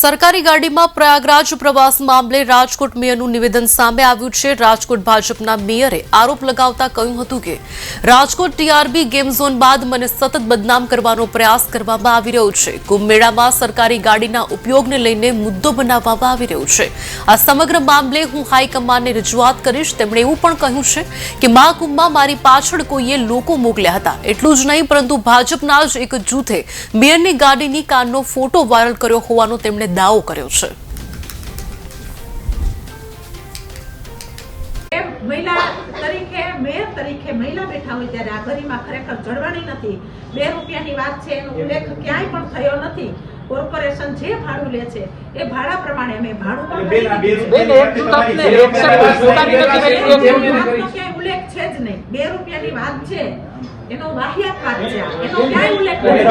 સરકારી ગાડીમાં પ્રયાગરાજ પ્રવાસ મામલે રાજકોટ મેયરનું નિવેદન સામે આવ્યું છે। રાજકોટ ભાજપના મેયરે આરોપ લગાવતા કહ્યું હતું કે રાજકોટ ટીઆરબી ગેમ ઝોન બાદ મને સતત બદનામ કરવાનો પ્રયાસ કરવામાં આવી રહ્યો છે। કુંભ મેળામાં સરકારી ગાડીના ઉપયોગને લઈને મુદ્દો બનાવવામાં આવી રહ્યો છે। આ સમગ્ર મામલે હું હાઈકમાન્ડને રજૂઆત કરીશ। તેમણે એવું પણ કહ્યું છે કે મહાકુંભમાં મારી પાછળ કોઈએ લોકો મોકલ્યા હતા। એટલું જ નહીં પરંતુ ભાજપના જ એક જૂથે મેયરની ગાડીની કારનો ફોટો વાયરલ કર્યો હોવાનો તેમણે દાવો કર્યો છે। મહિલા તરીકે મેયર તરીકે મહિલા બેઠા હોય ત્યારે આ ગરિમા ખરેખર જળવાણી નથી। 2 રૂપિયાની વાત છે, એનો ઉલ્લેખ ક્યાંય પણ થયો નથી। કોર્પોરેશન જે ભાડું લે છે એ ભાડા પ્રમાણે અમે ભાડું પણ ક્યાંય ઉલ્લેખ છે જ નહીં। 2 રૂપિયાની વાત છે, એનો વાહિયાત વાત છે, એનો ક્યાંય ઉલ્લેખ નથી।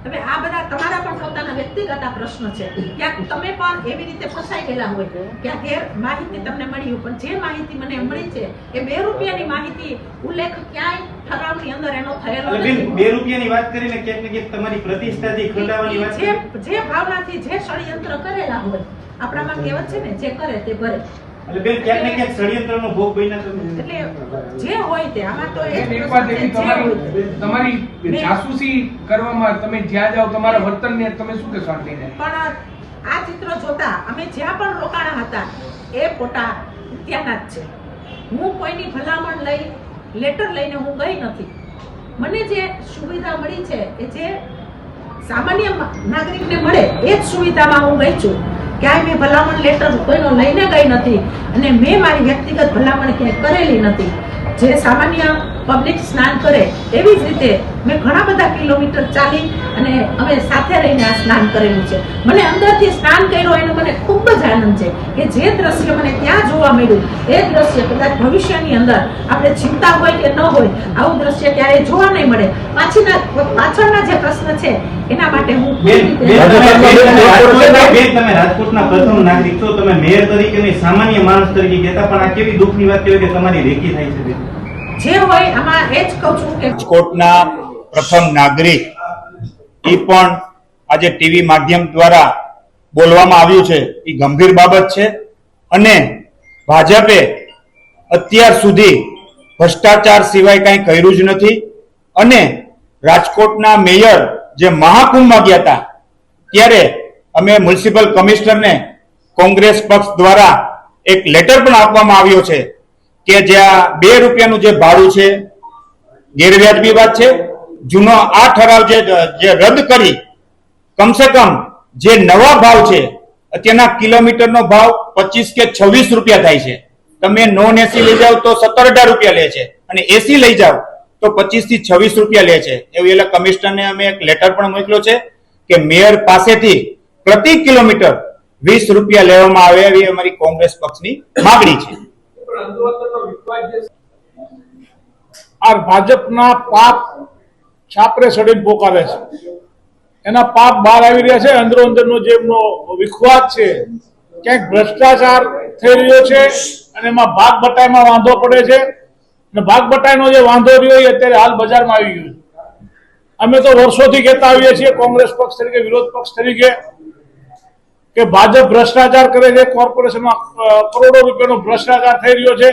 હવે આ બધા તમારા પણ પોતાના વ્યક્તિગત પ્રશ્ન છે। ક્યાંક તમે પણ એવી રીતે ફસાઈ ગયેલા હોય, ક્યાંક ગેર માહિતી તમને મળી હોય, પણ જે માહિતી મને મળી છે એ 2 રૂપિયાની માહિતી ઉલ્લેખ ક્યાંય ઠરાવની અંદર એનો થયેલો નથી। 2 રૂપિયાની વાત કરીને ક્યાંક ને ક્યાંક તમારી પ્રતિષ્ઠાથી ખંડાવાની વાત જે ભાવનાથી જે ષડયંત્ર કરેલા હોય, આપણામાં કહેવત છે ને, જે કરે તે ભરે। એટલે બેન ક્યાંક ને ક્યાંક ષડયંત્રનો ભોગ બન્યા તમે। એટલે જે હોય તે આમાં તો એક તમારી જાસૂસી કરવામાં તમે જ્યાં જાઓ તમારા વર્તનને તમે શું કહેશો? પણ આ ચિત્ર જોતા અમે જ્યાં પણ રોકાણા હતા એ ફોટા ત્યાંના જ છે। હું કોઈની ભલામણ લઈ લેટર લઈને હું ગઈ નથી। મને જે સુવિધા મળી છે એ જે સામાન્ય નાગરિકને મળે એ જ સુવિધામાં હું ગઈ છું। ક્યાંય મેં ભલામણ લેટર કોઈનો લઈને ગઈ નથી અને મેં મારી વ્યક્તિગત ભલામણ ક્યાંય કરેલી નથી। જે સામાન્ય પબ્લિક સ્નાન કરે એવી જ રીતે મેં ઘણા બધા કિલોમીટર ચાલી અને અમે સાથે રહીને આ સ્નાન કરેલું છે। મને અંદરથી સ્નાન કર્યો એનો મને ખૂબ જ આનંદ છે કે જે દ્રશ્ય મને ત્યાં જોવા મળ્યું એ દ્રશ્ય કદાચ ભવિષ્યની અંદર આપણે ચિંતા હોય કે ન હોય આવું દ્રશ્ય ક્યારેય જોવા નહીં મળે। પાછળના જે પ્રશ્ન છે એના માટે હું તમે રાજકોટના પ્રથમ નાગરિક છો, તમે મેયર તરીકે નહીં સામાન્ય માણસ તરીકે કહેતા, પણ આ કેવી દુઃખની વાત કહેવાય કે તમારી રેકી થાય છે। જે હોય આમાં એ જ કહું છું કે રાજકોટના પ્રથમ નાગરિક એ પણ આજે ટીવી માધ્યમ દ્વારા બોલવામાં આવ્યું છે એ ગંભીર બાબત છે અને ભાજપે અત્યાર સુધી ભ્રષ્ટાચાર સિવાય કંઈ કર્યું જ નથી। અને રાજકોટના મેયર જે મહાકુંભમાં ગયા હતા ત્યારે અમે મ્યુનિસિપલ કમિશનરને કોંગ્રેસ પક્ષ દ્વારા એક લેટર પણ આપવામાં આવ્યો છે કે જ્યાં 2 રૂપિયાનું જે ભાડું છે ગેરવ્યાજબી વાત છે। જૂનો આ ઠરાવ જે રદ કરી કમસે કમ જે નવા ભાવ છે અત્યારના કિલોમીટરનો ભાવ 25 કે 26 રૂપિયા થાય છે। તમે નોન એસી લઈ જાઓ તો 17-18 રૂપિયા લે છે અને એસી લઈ જાઓ તો 25 થી 26 રૂપિયા લે છે। એવું એટલે કમિશનરને અમે એક લેટર પણ મોકલ્યો છે કે મેયર પાસેથી પ્રતિ કિલોમીટર 20 રૂપિયા લેવામાં આવે એવી અમારી કોંગ્રેસ પક્ષની માંગણી છે। આ ભાજપના પાપ છાપરે સડીને પોકારે છે, એના પાપ બહાર આવી રહ્યા છે। અંદરો અંદરનો જે એમનો વિખવાદ છે, ક્યાંક ભ્રષ્ટાચાર થઈ રહ્યો છે અને એમાં ભાગ બટાઈમાં વાંધો પડે છે અને ભાગ બટાઈનો જે વાંધો રહ્યો એ અત્યારે હાલ બજારમાં આવી ગયો છે। અમે તો વર્ષોથી કહેતા આવીએ છીએ કોંગ્રેસ પક્ષ તરીકે, વિરોધ પક્ષ તરીકે, કે ભાજપ ભ્રષ્ટાચાર કરે છે, કોર્પોરેશનમાં કરોડો રૂપિયાનો ભ્રષ્ટાચાર થઈ રહ્યો છે,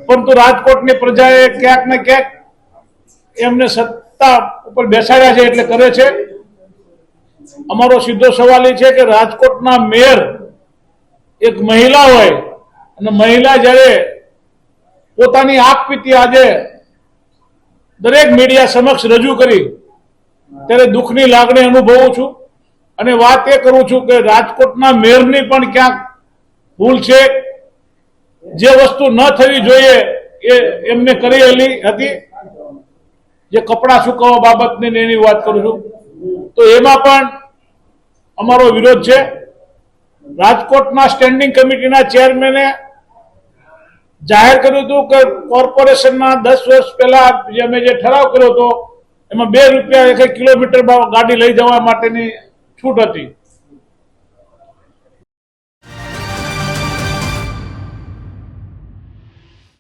પરંતુ રાજકોટની પ્રજાએ ક્યાંક ને ક્યાંક એમને સત્તા ઉપર બેસાડ્યા છે એટલે કરે છે। અમારો સીધો સવાલ એ છે કે રાજકોટના મેયર એક મહિલા હોય અને મહિલા જ્યારે પોતાની આપવીતી આજે દરેક મીડિયા સમક્ષ રજૂ કરી ત્યારે દુઃખની લાગણી અનુભવું છું અને વાત એ કરું છું કે રાજકોટના મેયરની પણ ક્યાંક ભૂલ છે। જે વસ્તુ ન થવી જોઈએ એ એમને કરેલી હતી। જે કપડાં સુકવવા બાબતની એની વાત કરું છું તો એમાં પણ અમારો વિરોધ છે। રાજકોટના સ્ટેન્ડિંગ કમિટીના ચેરમેને જાહેર કર્યું હતું કે કોર્પોરેશનના 10 વર્ષ પહેલા અમે જે ઠરાવ કર્યો હતો એમાં 2 રૂપિયા એક કિલોમીટર ગાડી લઈ જવા માટેની છૂટ હતી।